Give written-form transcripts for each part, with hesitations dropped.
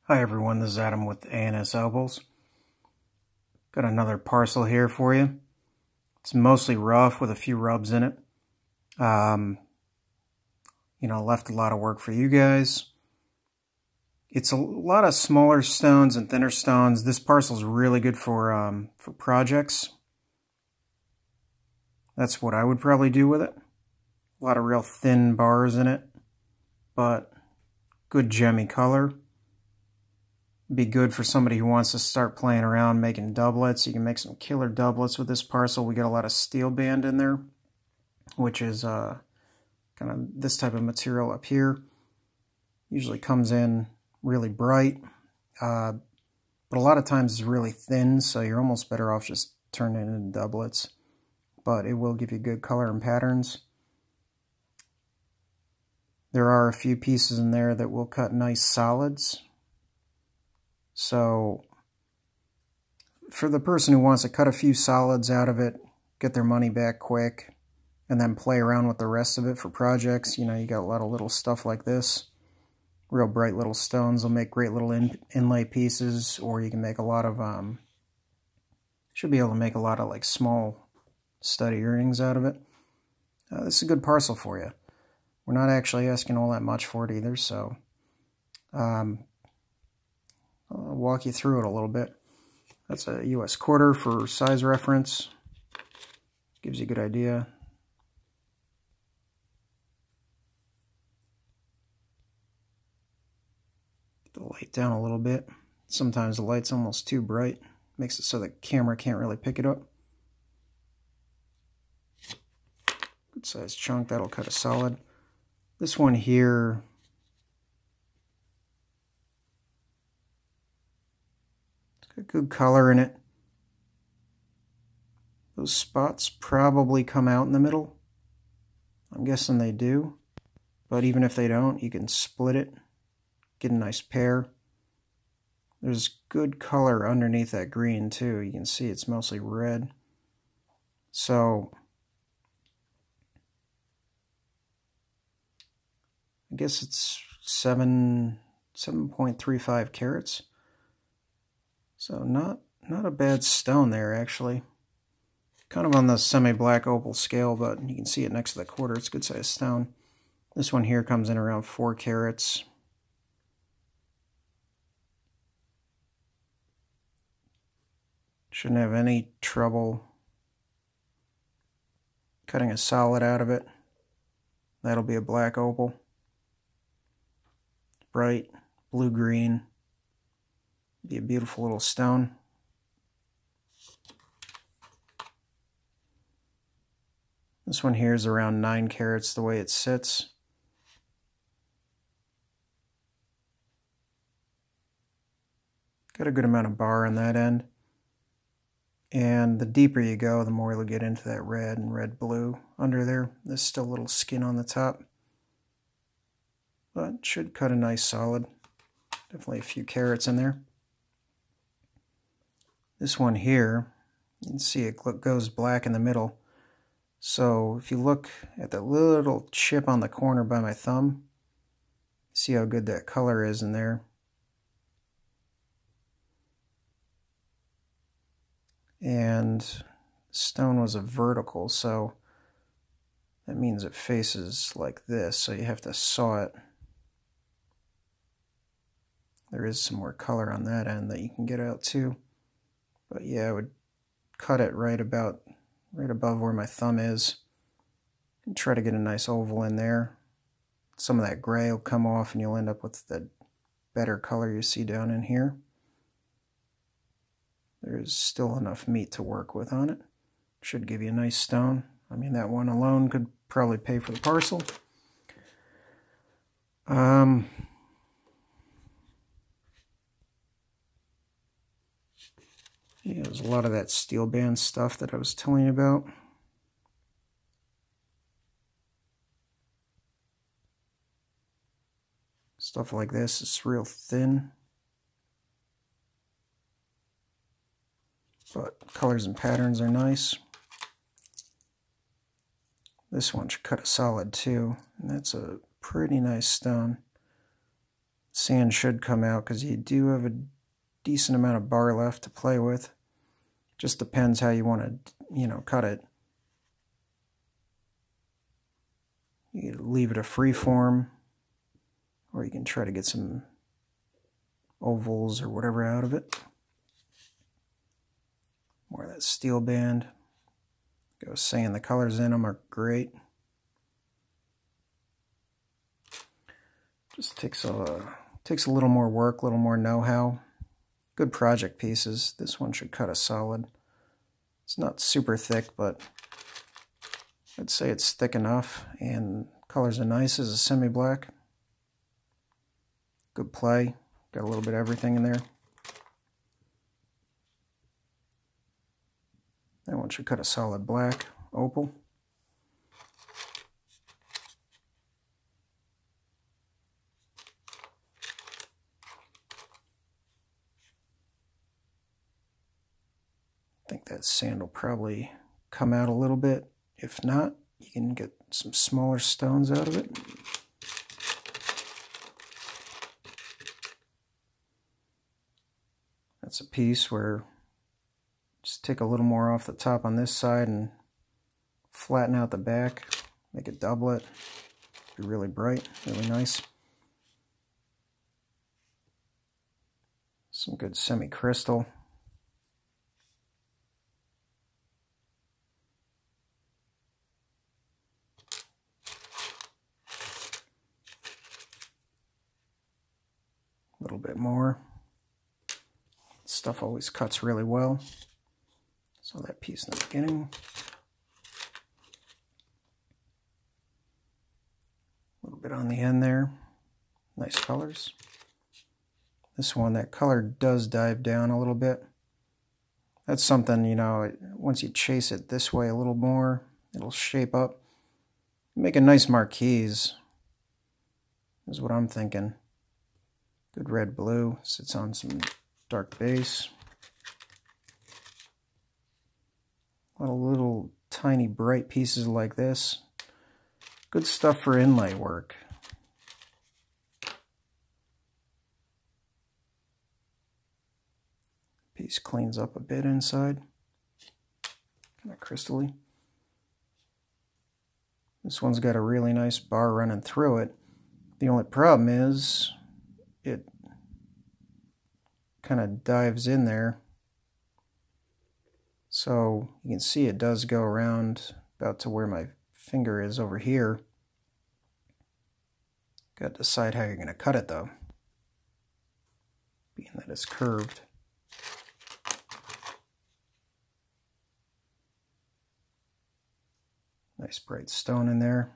Hi everyone, this is Adam with A&S Opals. Got another parcel here for you. It's mostly rough with a few rubs in it. Left a lot of work for you guys. It's a lot of smaller stones and thinner stones. This parcel is really good for projects. That's what I would probably do with it. A lot of real thin bars in it, but good gemmy color. Be good for somebody who wants to start playing around making doublets. You can make some killer doublets with this parcel. We got a lot of steel band in there, which is kind of this type of material up here. Usually comes in really bright, but a lot of times it's really thin, so you're almost better off just turning it into doublets. But it will give you good color and patterns. There are a few pieces in there that will cut nice solids. So for the person who wants to cut a few solids out of it, get their money back quick, and then play around with the rest of it for projects, you got a lot of little stuff like this. Real bright little stones will make great little inlay pieces, or you can make a lot of, should be able to make a lot of like small stud earrings out of it. This is a good parcel for you. We're not actually asking all that much for it either, so I'll walk you through it a little bit. That's a US quarter for size reference. Gives you a good idea. Get the light down a little bit. Sometimes the light's almost too bright. Makes it so the camera can't really pick it up. Good size chunk, that'll cut a solid. This one here, a good color in it. Those spots probably come out in the middle. I'm guessing they do. But even if they don't, you can split it. Get a nice pair. There's good color underneath that green too. You can see it's mostly red. So I guess it's 7.35 carats. So not a bad stone there, actually. Kind of on the semi-black opal scale, but you can see it next to the quarter. It's a good sized stone. This one here comes in around 4 carats. Shouldn't have any trouble cutting a solid out of it. That'll be a black opal. Bright blue-green. Be a beautiful little stone. This one here is around 9 carats the way it sits. Got a good amount of bar on that end. And the deeper you go, the more you'll get into that red and red-blue under there. There's still a little skin on the top. But should cut a nice solid. Definitely a few carats in there. This one here, you can see it goes black in the middle. So if you look at that little chip on the corner by my thumb, see how good that color is in there. And the stone was a vertical, so that means it faces like this, so you have to saw it. There is some more color on that end that you can get out too. But yeah, I would cut it right above where my thumb is and try to get a nice oval in there. Some of that gray will come off and you'll end up with the better color you see down in here. There's still enough meat to work with on it. Should give you a nice stone. I mean, that one alone could probably pay for the parcel. Yeah, there's a lot of that steel band stuff that I was telling you about. Stuff like this is real thin. But colors and patterns are nice. This one should cut a solid too, and that's a pretty nice stone. Sand should come out because you do have a decent amount of bar left to play with. Just depends how you want to, cut it. You can leave it a free form, or you can try to get some ovals or whatever out of it. More of that steel band. Like I was saying, the colors in them are great. Just takes a little more work, a little more know-how. Good project pieces. This one should cut a solid. It's not super thick, but I'd say it's thick enough, and colors are nice as a semi-black. Good play. Got a little bit of everything in there. That one should cut a solid black opal. I think that sand will probably come out a little bit. If not, you can get some smaller stones out of it. That's a piece where just take a little more off the top on this side and flatten out the back, make it doublet. Be really bright, really nice. Some good semi-crystal. A little bit more. Stuff always cuts really well. So that piece in the beginning. A little bit on the end there. Nice colors. This one, that color does dive down a little bit. That's something, once you chase it this way a little more, it'll shape up. Make a nice marquise, is what I'm thinking. Good red-blue, sits on some dark base. A lot of little tiny bright pieces like this. Good stuff for inlay work. Piece cleans up a bit inside. Kind of crystally. This one's got a really nice bar running through it. The only problem is it kind of dives in there. So you can see it does go around about to where my finger is over here. Got to decide how you're going to cut it though, being that it's curved. Nice bright stone in there.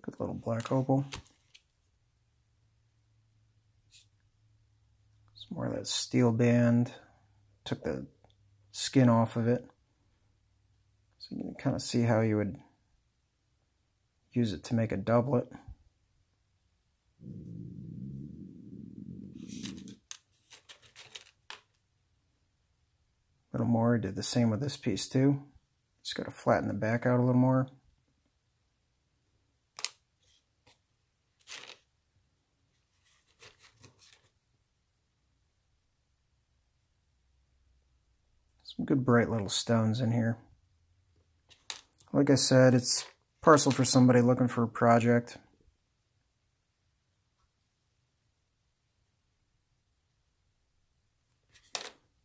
Good little black opal. Some more of that steel band. Took the skin off of it. So you can kind of see how you would use it to make a doublet. A little more, did the same with this piece too. Just got to flatten the back out a little more. Some good bright little stones in here. Like I said, it's parcel for somebody looking for a project.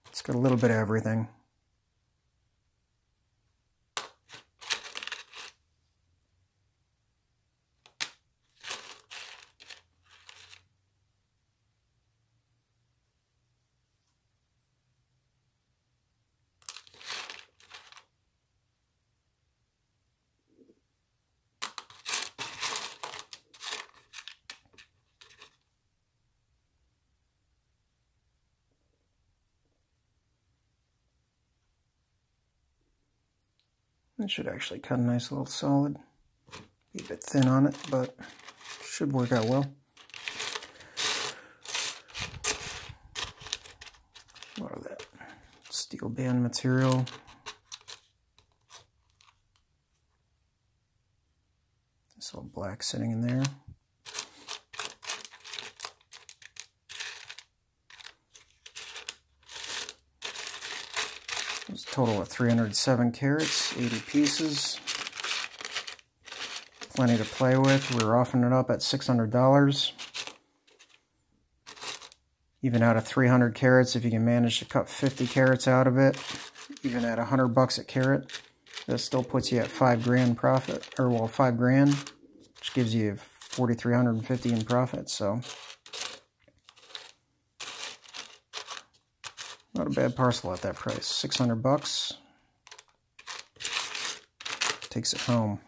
It's got a little bit of everything. It should actually cut a nice little solid. Be a bit thin on it, but should work out well. More of that Eco band material. This little black sitting in there. It's a total of 307 carats, 80 pieces. Plenty to play with. We're offering it up at $600. Even out of 300 carats, if you can manage to cut 50 carats out of it, even at $100 a carat, that still puts you at $5,000 profit, or well, $5,000, which gives you $4,350 in profit. So not a bad parcel at that price. $600 takes it home.